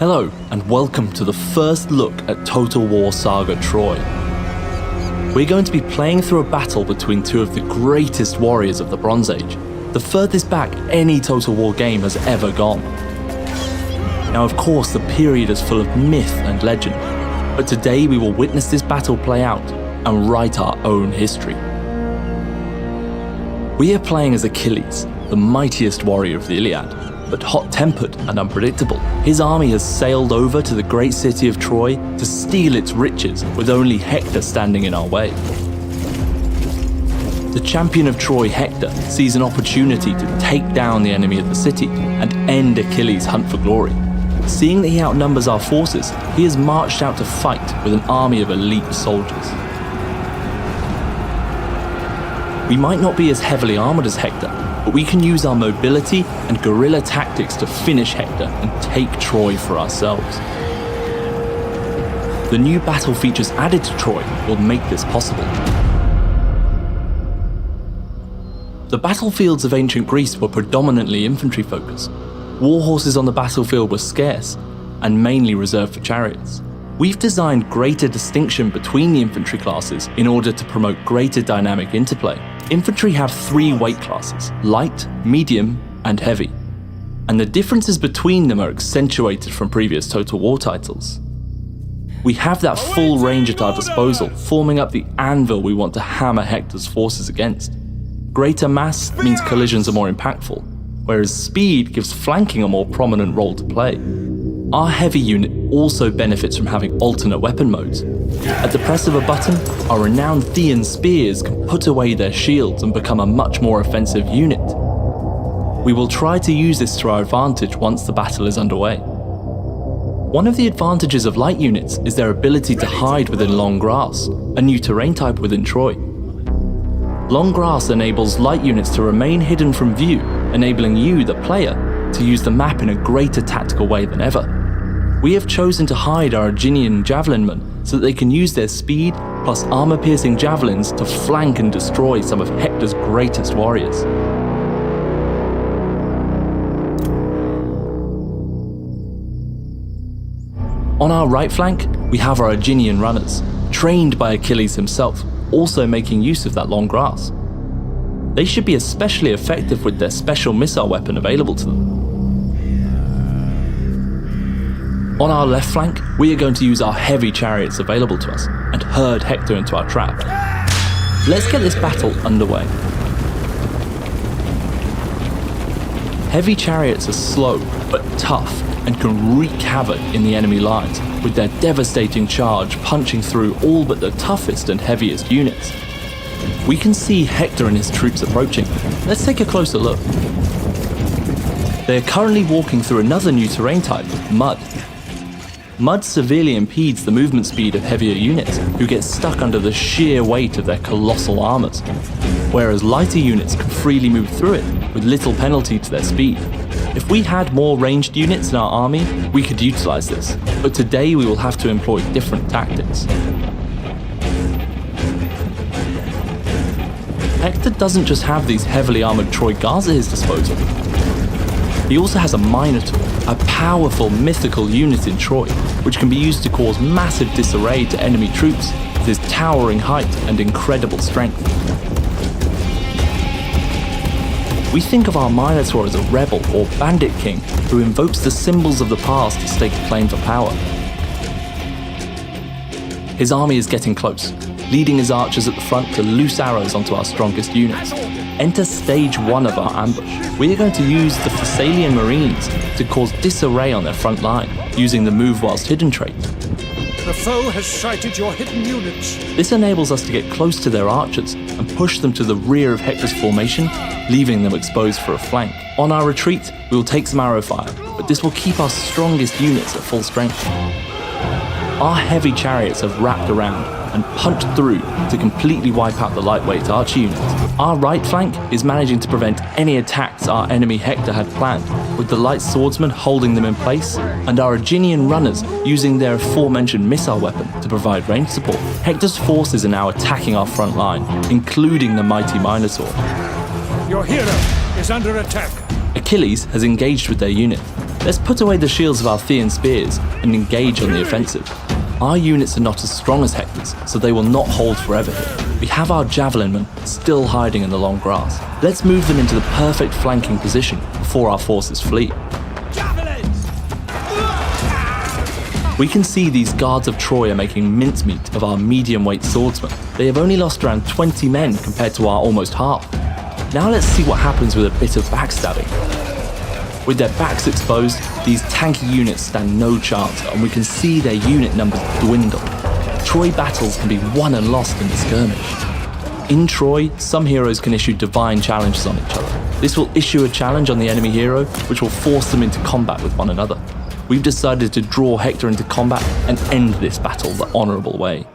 Hello, and welcome to the first look at Total War Saga Troy. We're going to be playing through a battle between two of the greatest warriors of the Bronze Age, the furthest back any Total War game has ever gone. Now, of course, the period is full of myth and legend, but today we will witness this battle play out and write our own history. We are playing as Achilles, the mightiest warrior of the Iliad, but hot-tempered and unpredictable. His army has sailed over to the great city of Troy to steal its riches, with only Hector standing in our way. The champion of Troy, Hector, sees an opportunity to take down the enemy of the city and end Achilles' hunt for glory. Seeing that he outnumbers our forces, he has marched out to fight with an army of elite soldiers. We might not be as heavily armored as Hector, but we can use our mobility and guerrilla tactics to finish Hector and take Troy for ourselves. The new battle features added to Troy will make this possible. The battlefields of ancient Greece were predominantly infantry focused. War horses on the battlefield were scarce and mainly reserved for chariots. We've designed greater distinction between the infantry classes in order to promote greater dynamic interplay. Infantry have 3 weight classes: light, medium, and heavy. And the differences between them are accentuated from previous Total War titles. We have that full range at our disposal, forming up the anvil we want to hammer Hector's forces against. Greater mass means collisions are more impactful, whereas speed gives flanking a more prominent role to play. Our heavy unit also benefits from having alternate weapon modes. At the press of a button, our renowned Thean spears can put away their shields and become a much more offensive unit. We will try to use this to our advantage once the battle is underway. One of the advantages of light units is their ability to hide within long grass, a new terrain type within Troy. Long grass enables light units to remain hidden from view, enabling you, the player, to use the map in a greater tactical way than ever. We have chosen to hide our Aeginian javelinmen so that they can use their speed plus armor-piercing javelins to flank and destroy some of Hector's greatest warriors. On our right flank, we have our Aeginian runners, trained by Achilles himself, also making use of that long grass. They should be especially effective with their special missile weapon available to them. On our left flank, we are going to use our heavy chariots available to us and herd Hector into our trap. Let's get this battle underway. Heavy chariots are slow but tough and can wreak havoc in the enemy lines, with their devastating charge punching through all but the toughest and heaviest units. We can see Hector and his troops approaching. Let's take a closer look. They are currently walking through another new terrain type, mud. Mud severely impedes the movement speed of heavier units, who get stuck under the sheer weight of their colossal armors, whereas lighter units can freely move through it with little penalty to their speed. If we had more ranged units in our army, we could utilize this, but today we will have to employ different tactics. Hector doesn't just have these heavily armored Troy guards at his disposal. He also has a Minotaur, a powerful mythical unit in Troy, which can be used to cause massive disarray to enemy troops with his towering height and incredible strength. We think of our Minotaur as a rebel or bandit king who invokes the symbols of the past to stake a claim for power. His army is getting close, leading his archers at the front to loose arrows onto our strongest units. Enter stage 1 of our ambush. We are going to use the Thessalian Marines to cause disarray on their front line, using the move whilst hidden trait. The foe has sighted your hidden units. This enables us to get close to their archers and push them to the rear of Hector's formation, leaving them exposed for a flank. On our retreat, we will take some arrow fire, but this will keep our strongest units at full strength. Our heavy chariots have wrapped around and punched through to completely wipe out the lightweight archer unit. Our right flank is managing to prevent any attacks our enemy Hector had planned, with the light swordsmen holding them in place, and our Aeginian runners using their aforementioned missile weapon to provide range support. Hector's forces are now attacking our front line, including the mighty Minotaur. Your hero is under attack. Achilles has engaged with their unit, Let's put away the shields of our Thean spears and engage on the offensive. Our units are not as strong as Hector's, so they will not hold forever here. We have our javelin men still hiding in the long grass. Let's move them into the perfect flanking position before our forces flee. Javelins! We can see these guards of Troy are making mincemeat of our medium-weight swordsmen. They have only lost around 20 men compared to our almost half. Now let's see what happens with a bit of backstabbing. With their backs exposed, these tanky units stand no chance, and we can see their unit numbers dwindle. Troy battles can be won and lost in the skirmish. In Troy, some heroes can issue divine challenges on each other. This will issue a challenge on the enemy hero, which will force them into combat with one another. We've decided to draw Hector into combat and end this battle the honourable way.